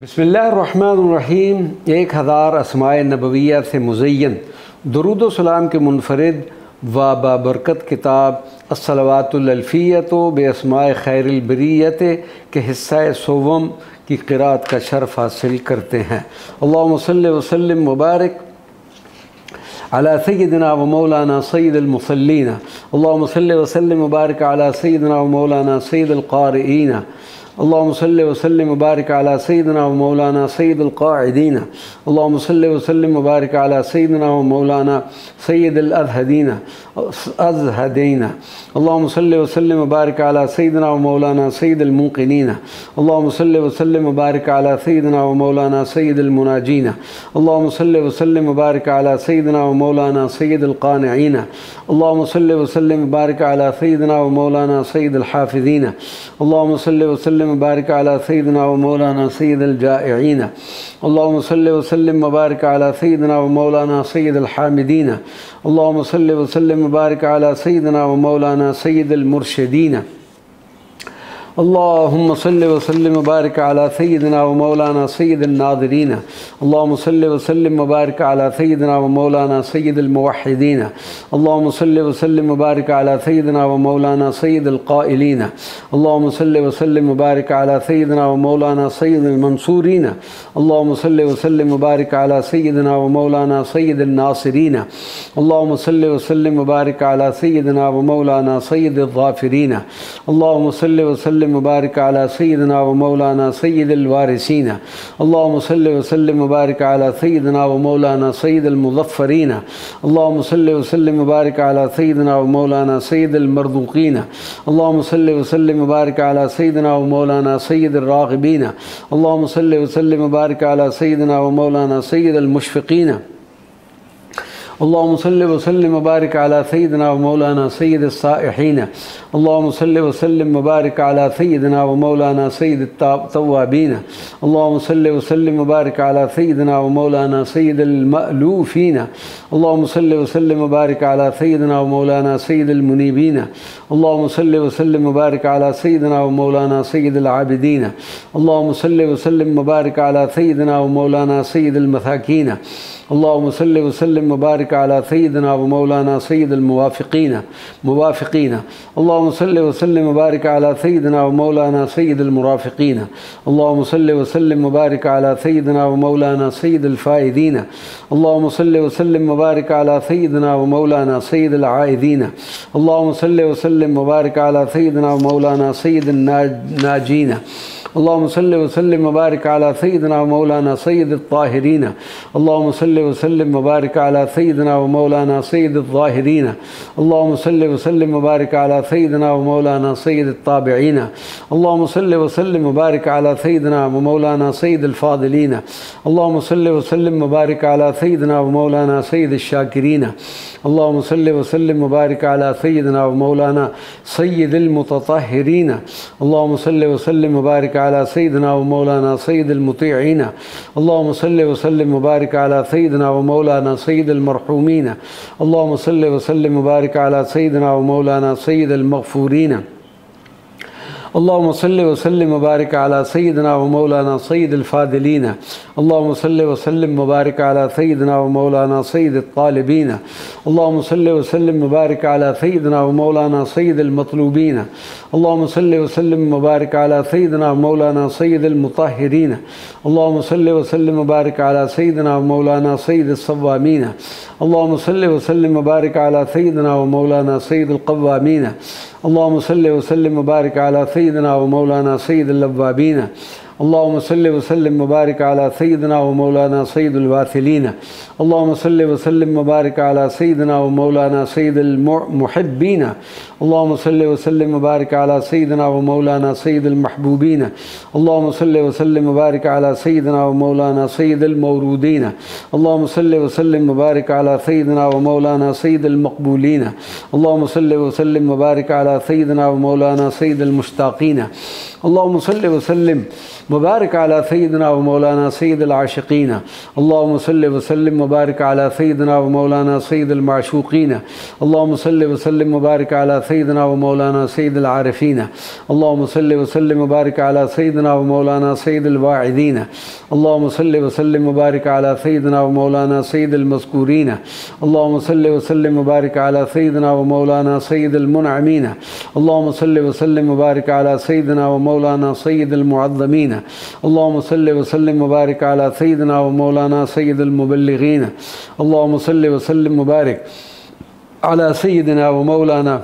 बिस्मिल्लाहिर्रहमानिर्रहीम। 1000 अस्माए नबविय्या से मुज़य्यन दुरूद व सलाम के मुनफरिद व बाबरकत किताब अस्सलवातुल अल्फिय्यतु बिअस्माए खैरिल बरिय्यत के हिस्सा सोवम की क़िराअत का शर्फ़ हासिल करते हैं। अल्लाहुम्मा सल्लि व सल्लिम मुबारक अला सय्यिदिना व मौलाना सय्यिदिल मुसल्लीन। अल्लाहुम्मा सल्लि व सल्लिम मुबारक अला सय्यिदिना व मौलाना सय्यिदिल क़ारिईन। अल्लाहुम्मा सल्लि व सल्लिम मुबारक अला सय्यिदिना व मौलाना सय्यिदिल क़ाइदीन। अल्लाहुम्मा सल्लि व सल्लिम मुबारक अला सय्यिदिना व मौलाना सय्यिदिल अज़हदीन। अल्लाहुम्मा सल्लि व सल्लिम मुबारक अला सय्यिदिना व मौलाना सय्यिदिल मुक़िनीन। अल्लाहुम्मा सल्लि व सल्लिम मुबारक अला सय्यिदिना व मौलाना सय्यिदिल मुनाजीन। अल्लाहुम्मा सल्लि व सल्लिम मुबारक अला सय्यिदिना व मौलाना सय्यिदिल क़ानिईन। अल्लाहुम्मा सल्लि व सल्लिम मुबारक अला सय्यिदिना व मौलाना सय्यिदिल हाफ़िज़ीन। अल्लाहुम्मा सल्लि व सल्लिम मुबारक अला सय्यिदिना व मौलाना सय्यिदिल जाइईन। अल्लाहुम्मा सल्लि व सल्लिम मुबारक अला सय्यिदिना व मौलाना सय्यिदिल हामिदीन। अल्लाहुम्मा सल्लि व सल्लिम मुबारक अला सय्यिदिना व मौलाना सय्यिदिल मुरशिदीन। अल्लाहुम्मा सल्लि व सल्लिम मुबारक अला सय्यिदिना व मौलाना सय्यिदिन नाज़िरीन। अल्लाहुम्मा सल्लि व सल्लिम मुबारक अला सय्यिदिना व मौलाना सय्यिदिल मुवह्हिदीन। अल्लाहुम्मा सल्लि व सल्लिम मुबारक अला सय्यिदिना व मौलाना सय्यिदिल क़ाइलीन। अल्लाहुम्मा सल्लि व सल्लिम मुबारक अला सय्यिदिना व मौलाना सय्यिदिल मंसूरीन। अल्लाहुम्मा सल्लि व सल्लिम मुबारक अला सय्यिदिना व मौलाना सय्यिदिन नासिरीन। अल्लाहुम्मा सल्लि व सल्लिम मुबारक अला सय्यिदिना व मौलाना सय्यिदिल ज़ाफ़िरीन। अल्लाहुम्मा सल्लि व सल्लिम मुबारक अला सय्यिदिना व मौलाना सय्यिदिल वारिसीन। अल्लाहुम्मा सल्लि व सल्लिम मुबारक अला सय्यिदिना व मौलाना सय्यिदिल मुज़फ़्फ़रीन। अल्लाहुम्मा सल्लि व सल्लिम मुबारक अला सय्यिदिना व मौलाना सय्यिदिल मरज़ूक़ीन। अल्लाहुम्मा सल्लि व सल्लिम मुबारक अला सय्यिदिना व मौलाना सय्यिदिर राग़िबीन। अल्लाहुम्मा सल्लि व सल्लिम मुबारक अला सय्यिदिना व मौलाना सय्यिदिल मुशफ़िक़ीन। अल्लाहुम्मा सल्लि व सल्लिम मुबारक अला सय्यिदिना व मौलाना सय्यिदिस साइहीन। अल्लाहुम्मा सल्लि व सल्लिम मुबारक अला सय्यिदिना व मौलाना सय्यिदित तव्वाबीन। अल्लाहुम्मा सल्लि व सल्लिम मुबारक अला सय्यिदिना व मौलाना सय्यिदिल मअलूफ़ीन। अल्लाहुम्मा सल्लि व सल्लिम मुबारक अला सय्यिदिना व मौलाना सय्यिदिल मुनीबीन। अल्लाहुम्मा सल्लि व सल्लिम मुबारक अला सय्यिदिना व मौलाना सय्यिदिल आबिदीन। अल्लाहुम्मा सल्लि व सल्लिम मुबारक अला सय्यिदिना व मौलाना सय्यिदिल मसाकीन। अल्लाहुम्मा सल्लि व सल्लिम मुबारक अला सय्यिदिना व मौलाना सय्यिदिल मुवाफ़िक़ीन। अल्लाहुम्मा सल्लि व सल्लिम मुबारक अला सय्यिदिना व मौलाना सय्यिदिल मुराफ़िक़ीन। अल्लाहुम्मा सल्लि व सल्लिम मुबारक अला सय्यिदिना व मौलाना सय्यिदिल फ़ाइज़ीन। अल्लाहुम्मा सल्लि व सल्लिम मुबारक अला सय्यिदिना व मौलाना सय्यिदिल आइदीन। अल्लाहुम्मा सल्लि व सल्लिम मुबारक अला सय्यिदिना व मौलाना सय्यिदिन नाजीन। अल्लाहुम्मा सल्लि व सल्लिम मुबारक अला सय्यिदिना व मौलाना सय्यिदित ताहिरीन। अल्लाहुम्मा सल्लि व सल्लिम मुबारक अला सय्यिदिना व मौलाना सय्यिदित ज़ाहिरीन। अल्लाहुम्मा सल्लि व सल्लिम मुबारक अला सय्यिदिना व मौलाना सय्यिदित ताबिईन। अल्लाहुम्मा सल्लि व सल्लिम मुबारक अला सय्यिदिना व मौलाना सय्यिदिल फ़ाज़िलीन। अल्लाहुम्मा सल्लि व सल्लिम मुबारक अला सय्यिदिना व मौलाना सय्यिदिश शाकिरीन। अल्लाहुम्मा सल्लि व सल्लिम मुबारक अला सय्यिदिना व मौलाना सय्यिदिल मुतत्तहिरीन। अल्लाहुम्मा सल्लि व सल्लिम मुबारक अला सय्यिदिना व मौलाना सय्यिदिल मुतीईन। अल्लाहुम्मा सल्लि व सल्लिम मुबारक अला सय्यिदिना व मौलाना सय्यिदिल मरहूमीन। अल्लाहुम्मा सल्लि व सल्लिम मुबारक अला सय्यिदिना व मौलाना सय्यिदिल मग़फ़ूरीन। अल्लाहुम्मा सल्लि व सल्लिम मुबारक अला सय्यिदिना व मौलाना सय्यिदिल फ़ाज़िलीन। अल्लाहुम्मा सल्लि व सल्लिम मुबारक अला सय्यिदिना व मौलाना सय्यिदित तालिबीन। अल्लाहुम्मा सल्लि व सल्लिम मुबारक अला सय्यिदिना व मौलाना सय्यिदिल मतलूबीन। अल्लाहुम्मा सल्लि व सल्लिम मुबारक अला सय्यिदिना व मौलाना सय्यिदिल मुतह्हिरीन। अल्लाहुम्मा सल्लि व सल्लिम मुबारक अला सय्यिदिना व मौलाना सय्यिदिस सव्वामीन। अल्लाहुम्मा सल्लि व सल्लिम मुबारक अला सय्यिदिना व मौलाना सय्यिदिल क़व्वामीन। अल्लाहुम्मा सल्लि व सल्लिम मुबारक अला सय्यिदिना व मौलाना सय्यिदिल अव्वाबीन। अल्लाहुम्मा सल्लि व सल्लिम मुबारक अला सय्यिदिना व मौलाना सय्यिदिल वासिलीन। अल्लाहुम्मा सल्लि व सल्लिम मुबारक अला सय्यिदिना व मौलाना सय्यिदिल मुहिब्बीन। अल्लाहुम्मा सल्लि व सल्लिम मुबारक अला सय्यिदिना व मौलाना सय्यिदिल महबूबीन। अल्लाहुम्मा सल्लि व सल्लिम मुबारक अला सय्यिदिना व मौलाना सय्यिदिल मौरूदीन। अल्लाहुम्मा सल्लि व सल्लिम मुबारक अला सय्यिदिना व मौलाना सय्यिदिल मक़बूलीन। अल्लाहुम्मा सल्लि व सल्लिम मुबारक अला सय्यिदिना व मौलाना सय्यिदिल मुश्ताक़ीन। اللهم صل وسلم وبارك على سيدنا ومولانا سيد العاشقين. اللهم صل وسلم وبارك على سيدنا ومولانا سيد المعشوقين. اللهم صل وسلم وبارك على سيدنا ومولانا سيد العارفين. اللهم صل وسلم وبارك على سيدنا ومولانا سيد الواعظين. اللهم صل وسلم وبارك على سيدنا ومولانا سيد المذكورين. اللهم صل وسلم وبارك على سيدنا ومولانا سيد المنعمين. اللهم صل وسلم وبارك على سيدنا ومولانا سيد المعظمين. اللهم صل وسلم وبارك على سيدنا ومولانا سيد المبلغين. اللهم صل وسلم وبارك على سيدنا ومولانا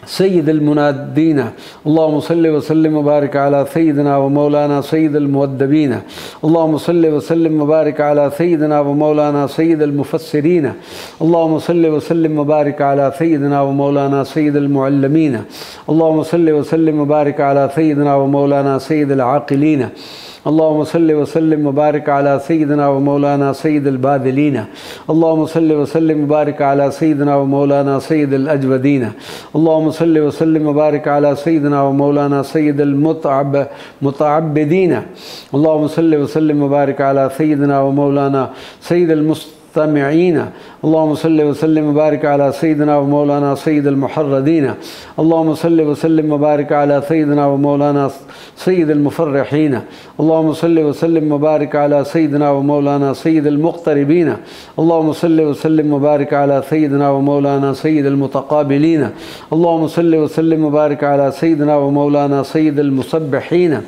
سيد المنادين. اللهم صل وسلم وبارك على سيدنا ومولانا سيد المؤدبين. اللهم صل وسلم وبارك على سيدنا ومولانا سيد المفسرين. اللهم صل وسلم وبارك على سيدنا ومولانا سيد المعلمين. اللهم صل وسلم وبارك على سيدنا ومولانا سيد العاقلين. اللهم صل وسلم وبارك على سيدنا ومولانا سيد الباذلين. اللهم صل وسلم وبارك على سيدنا ومولانا سيد الأجودين. اللهم صل وسلم وبارك على سيدنا ومولانا سيد المتعبدين. اللهم صل وسلم وبارك على سيدنا ومولانا سيد المستمعين. اللهم صل وسلم وبارك على سيدنا ومولانا سيد المحردين. اللهم صل وسلم وبارك على سيدنا ومولانا سيد المفرحين. اللهم صل وسلم وبارك على سيدنا ومولانا سيد المقتربين. اللهم صل وسلم وبارك على سيدنا ومولانا سيد المتقابلين. اللهم صل وسلم وبارك على سيدنا ومولانا سيد المسبحين.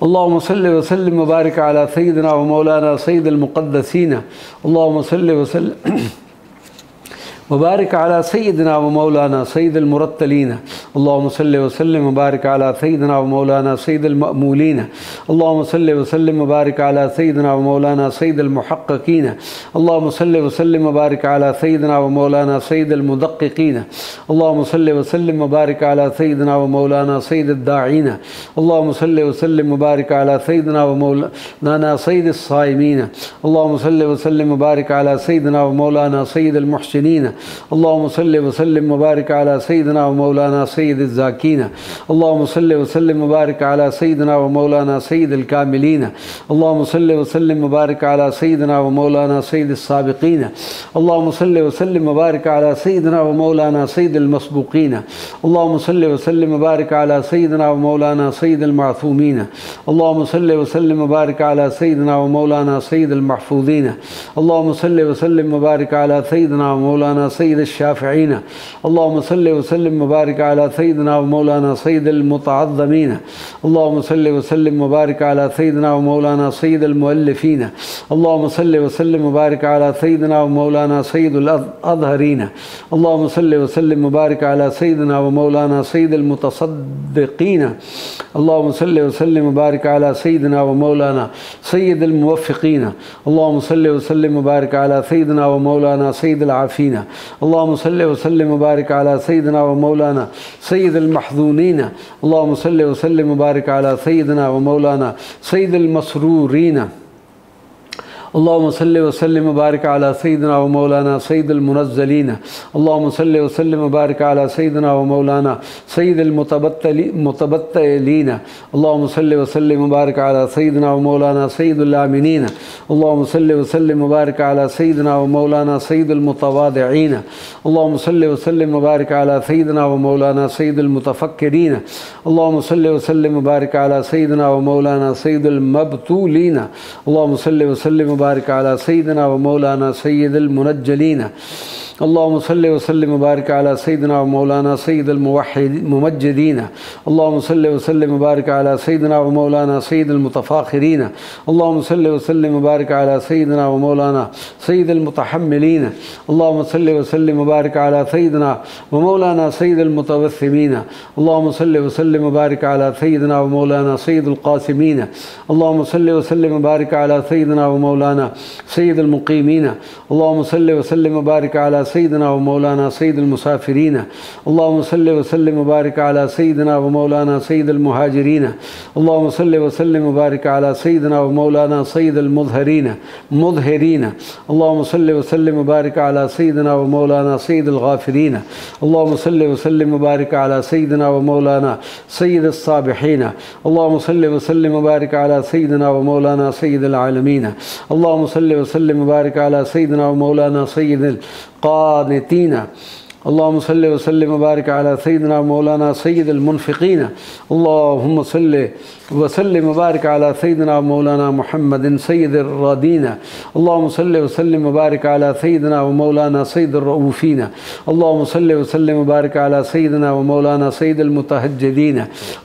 اللهم صل وسلم وبارك على سيدنا ومولانا سيد المقدسين. اللهم صل وسلم وبارك على سيدنا ومولانا سيد المرتلين. اللهم صل وسلم وبارك على سيدنا ومولانا سيد المأمولين. اللهم صل وسلم وبارك على سيدنا ومولانا سيد المحققين. اللهم صل وسلم وبارك على سيدنا ومولانا سيد المدققين. اللهم صل وسلم وبارك على سيدنا ومولانا سيد الداعين. اللهم صل وسلم وبارك على سيدنا ومولانا سيد الصائمين. اللهم صل وسلم وبارك على سيدنا ومولانا سيد المحسنين. اللهم صل وسلم وبارك على سيدنا ومولانا سيد الزاكين. اللهم صل وسلم وبارك على سيدنا ومولانا سيد الكاملين. اللهم صل وسلم وبارك على سيدنا ومولانا سيد السابقين. اللهم صل وسلم وبارك على سيدنا ومولانا سيد المسبوقين. اللهم صل وسلم وبارك على سيدنا ومولانا سيد المعصومين. اللهم صل وسلم وبارك على سيدنا ومولانا سيد المحفوظين. اللهم صل وسلم وبارك على سيدنا ومولانا سيد الشافعين. اللهم صل وسلم وبارك على سيدنا ومولانا سيد المتعظمين. اللهم صل وسلم وبارك على سيدنا ومولانا سيد المؤلفين. اللهم صل وسلم وبارك على سيدنا ومولانا سيد الأظهرين. اللهم صل وسلم وبارك على سيدنا ومولانا سيد المتصدقين. اللهم صل وسلم وبارك على سيدنا ومولانا سيد الموفقين. اللهم صل وسلم وبارك على سيدنا ومولانا سيد العافين. اللهم صل وسلم وبارك على سيدنا ومولانا سيد المحزونين. اللهم صل وسلم وبارك على سيدنا ومولانا سيد المسرورين. اللهم صل وسلم وبارك على سيدنا ومولانا سيد المنزلين. اللهم صل وسلم وبارك على سيدنا ومولانا سيد المتبتلين. اللهم صل وسلم وبارك على سيدنا ومولانا سيد الآمنين. اللهم صل وسلم وبارك على سيدنا ومولانا سيد المتواضعين. اللهم صل وسلم وبارك على سيدنا ومولانا سيد المتفكرين. اللهم صل وسلم وبارك على سيدنا ومولانا سيد المبتولين. اللهم صل وسلم وبارك على سيدنا ومولانا سيد المنجلين. اللهم صل وسلم وبارك على سيدنا ومولانا سيد الممجدين. اللهم صل وسلم وبارك على سيدنا ومولانا سيد المتفاخرين. اللهم صل وسلم وبارك على سيدنا ومولانا سيد المتحملين. اللهم صل وسلم وبارك على سيدنا ومولانا سيد المتوسمين. اللهم صل وسلم وبارك على سيدنا ومولانا سيد القاسمين. اللهم صل وسلم وبارك على سيدنا ومولانا سيد المقيمين. اللهم صل وسلم وبارك على سيدنا ومولانا سيد المسافرين. اللهم صل وسلم وبارك على سيدنا ومولانا سيد المهاجرين. اللهم صل وسلم وبارك على سيدنا ومولانا سيد المظهرين. اللهم صل وسلم وبارك على سيدنا ومولانا سيد الغافرين. اللهم صل وسلم وبارك على سيدنا ومولانا سيد الصابحين. اللهم صل وسلم وبارك على سيدنا ومولانا سيد العالمين. اللهم صل وسلم وبارك على سيدنا ومولانا سيد القانتين. اللهم صل وسلم وبارك على سيدنا ومولانا سيد المنفقين. اللهم صل وسلم وبارك على سيدنا ومولانا محمد سيد الرادين. اللهم صل وسلم وبارك على سيدنا ومولانا سيد الرؤوفين. اللهم صل وسلم وبارك على سيدنا ومولانا سيد المتهجدين.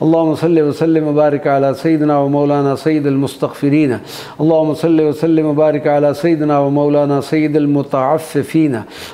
اللهم صل وسلم وبارك على سيدنا ومولانا سيد المستغفرين. اللهم صل وسلم وبارك على سيدنا ومولانا سيد المتعففين.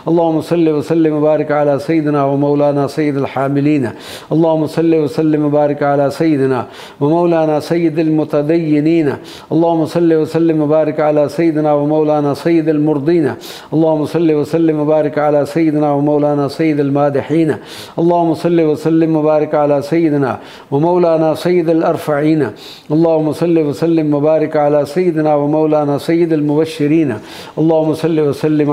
اللهم صل وسلم وبارك على سيدنا ومولانا سيد الحاملين. اللهم صل وسلم وبارك على سيدنا ومولانا سيد المتدينين. اللهم صل وسلم وبارك على سيدنا ومولانا سيد المرضين. اللهم صل وسلم وبارك على سيدنا ومولانا سيد المادحين. اللهم صل وسلم وبارك على سيدنا ومولانا سيد الأرفعين. اللهم صل وسلم وبارك على سيدنا ومولانا سيد المبشرين. اللهم صل وسلم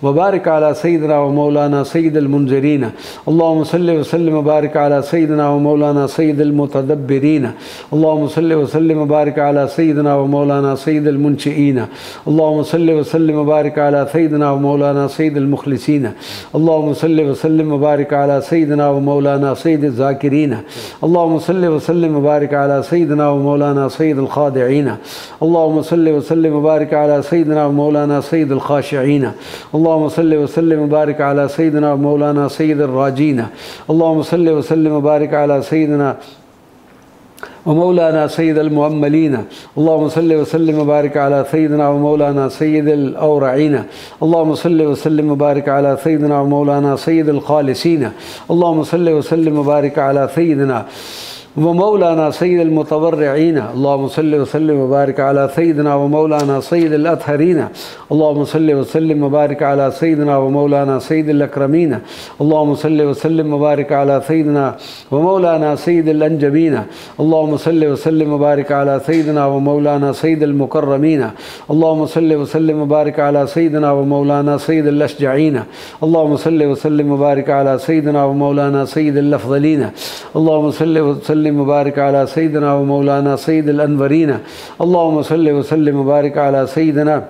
وبارك على سيدنا ومولانا سيد المنذرين. اللهم صل وسلم وبارك على سيدنا ومولانا سيد المتدبرين. اللهم صل وسلم وبارك على سيدنا ومولانا سيد المنشئين. اللهم صل وسلم وبارك على سيدنا ومولانا سيد المخلصين. اللهم صل وسلم وبارك على سيدنا ومولانا سيد الذاكرين. اللهم صل وسلم وبارك على سيدنا ومولانا سيد الخاضعين. اللهم صل وسلم وبارك على سيدنا ومولانا سيد الخاشعين. اللهم صل وسلم وبارك على سيدنا ومولانا سيد الراجين. اللهم صل وسلم وبارك على سيدنا ومولانا سيد المؤملين. اللهم صل وسلم وبارك على سيدنا ومولانا سيد الأورعين. اللهم صل وسلم وبارك على سيدنا ومولانا سيد الخالصين. اللهم صل وسلم وبارك على سيدنا ومولانا سيد المتضرعين. اللهم صل وسلم وبارك على سيدنا ومولانا سيد الأطهرين. اللهم صل وسلم وبارك على سيدنا ومولانا سيد الأكرمين. اللهم صل وسلم وبارك على سيدنا ومولانا سيد الأنجبين. اللهم صل وسلم وبارك على سيدنا ومولانا سيد المكرمين. اللهم صل وسلم وبارك على سيدنا ومولانا سيد الأشجعين. اللهم صل وسلم وبارك على سيدنا ومولانا سيد الأفضلين. اللهم صل وسلم وبارك على سيدنا ومولانا سيد الأنورين. اللهم صل وسلم وبارك على سيدنا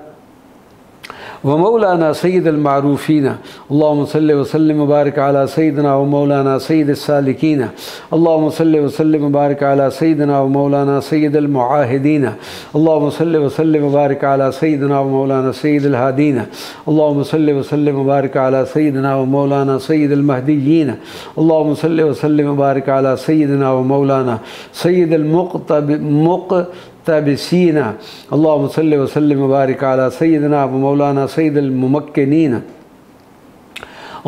ومولانا سيد المعروفين. اللهم صل وسلم وبارك على سيدنا ومولانا سيد السالكين. اللهم صل وسلم وبارك على سيدنا ومولانا سيد المعاهدين. اللهم صل وسلم وبارك على سيدنا ومولانا سيد الهادين. اللهم صل وسلم وبارك على سيدنا ومولانا سيد المهديين. اللهم صل وسلم وبارك على سيدنا ومولانا سيد المقتبسين. اللهم صل وسلم وبارك على سيدنا ومولانا سيد الممكنين.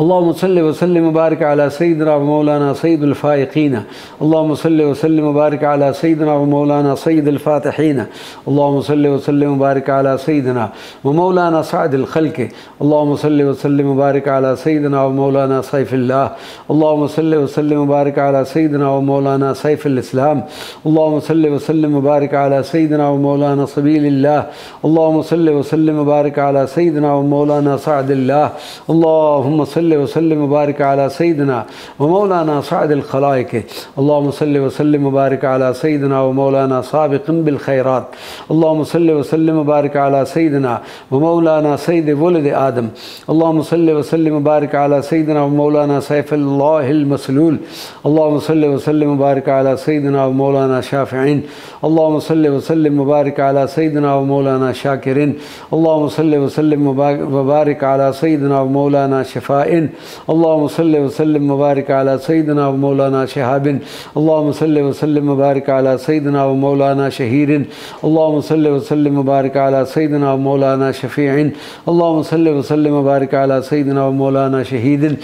اللهم صل وسلم وبارك على سيدنا ومولانا سيد الفائقين. اللهم صل وسلم وبارك على سيدنا ومولانا سيد الفاتحين. اللهم صل وسلم وبارك على سيدنا ومولانا سعد الخلق. اللهم صل وسلم وبارك على سيدنا ومولانا سيف الله. اللهم صل وسلم وبارك على سيدنا ومولانا سيف الإسلام. اللهم صل وسلم وبارك على سيدنا ومولانا سبيل الله. اللهم صل وسلم وبارك على سيدنا ومولانا سعد الله. اللهم صل وسلم وبارك على سيدنا ومولانا سعد الخلائق. اللهم صل وسلم وبارك على سيدنا ومولانا سابق بالخيرات. اللهم صل وسلم وبارك على سيدنا ومولانا سيد ولد آدم. اللهم صل وسلم وبارك على سيدنا ومولانا سيف الله المسلول. اللهم صل وسلم وبارك على سيدنا ومولانا شافعين. اللهم صل وسلم وبارك على سيدنا ومولانا شاكرين. اللهم صل وسلم وبارك على سيدنا ومولانا شفاء. اللهم صل وسلم وبارك على سيدنا ومولانا شهاب. اللهم صل وسلم وبارك على سيدنا ومولانا شهير. اللهم صل وسلم وبارك على سيدنا ومولانا شفيع. اللهم صل وسلم وبارك على سيدنا ومولانا شهيد.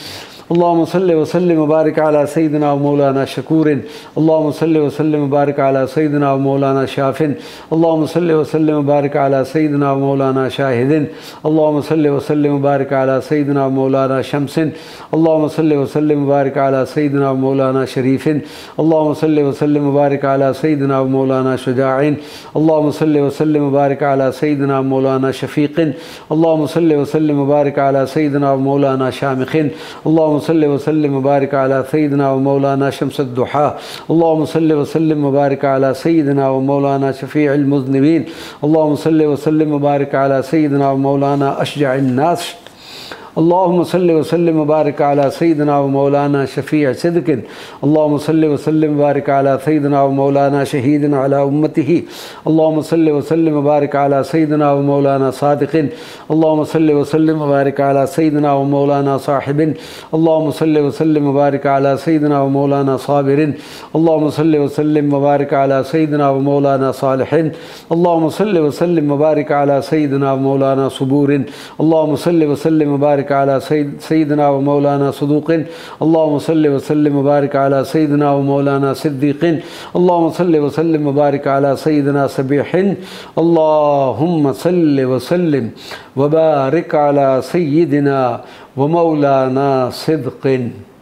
अल्लाहुम्मा सल्लि व सल्लिम व बारिक अला सय्यिदिना व मौलाना शकूरिन। अल्लाहुम्मा सल्लि व सल्लिम व बारिक अला सय्यिदिना व मौलाना शाफिन। अल्लाहुम्मा सल्लि व सल्लिम व बारिक अला सय्यिदिना व मौलाना शाहिदिन। अल्लाहुम्मा सल्लि व सल्लिम व बारिक अला सय्यिदिना व मौलाना शम्सिन। अल्लाहुम्मा सल्लि व सल्लिम व बारिक अला सय्यिदिना व मौलाना शरीफिन। अल्लाहुम्मा सल्लि व सल्लिम व बारिक अला सय्यिदिना व मौलाना शुजाइन। अल्लाहुम्मा सल्लि व सल्लिम व बारिक अला सय्यिदिना व मौलाना शफीकिन। अल्लाहुम्मा सल्लि व सल्लिम व बारिक अला सय्यिदिना व मौलाना शामिखिन। अल्लाहुम्मा सल्लि व सल्लिम व बारिक अला सय्यिदिना व मौलाना शम्सुद्दुहा। अल्लाहुम्मा सल्लि व सल्लिम व बारिक अला सय्यिदिना व मौलाना शफीउल मुज़निबीन। अल्लाहुम्मा सल्लि व सल्लिम व बारिक अला सय्यिदिना व मौलाना अशजअन नास। अल्लाहुम्मा सल्लि व सल्लिम व बारिक अला सय्यिदिना व मौलाना शफीअ सिद्क़िन। अल्लाहुम्मा सल्लि व सल्लिम व बारिक अला सय्यिदिना व मौलाना शहीदिन अला उम्मतिही। अल्लाहुम्मा सल्लि व सल्लिम व बारिक अला सय्यिदिना व मौलाना सादिक़िन। अल्लाहुम्मा सल्लि व सल्लिम व बारिक अला सय्यिदिना व मौलाना साहिबिन। अल्लाहुम्मा सल्लि व सल्लिम व बारिक अला सय्यिदिना व मौलाना साबिरिन। अल्लाहुम्मा सल्लि व सल्लिम व बारिक अला सय्यिदिना व मौलाना सालिहिन। अल्लाहुम्मा सल्लि व सल्लिम व बारिक अला सय्यिदिना व मौलाना सुबूरिन। अल्लाहुम्मा सल्लि व सल्लिम व बारिक अला सय्यिदिना व मौलाना सदूक़िन। अल्लाहुम्मा सल्लि व सल्लिम व बारिक अला सय्यिदिना व मौलाना सिद्दीक़िन। अल्लाहुम्मा सल्लि व सल्लिम व बारिक अला सय्यिदिना सबीहिन। अल्लाहुम्मा सल्लि व सल्लिम व बारिक अला सय्यिदिना व मौलाना सिद्क़िन।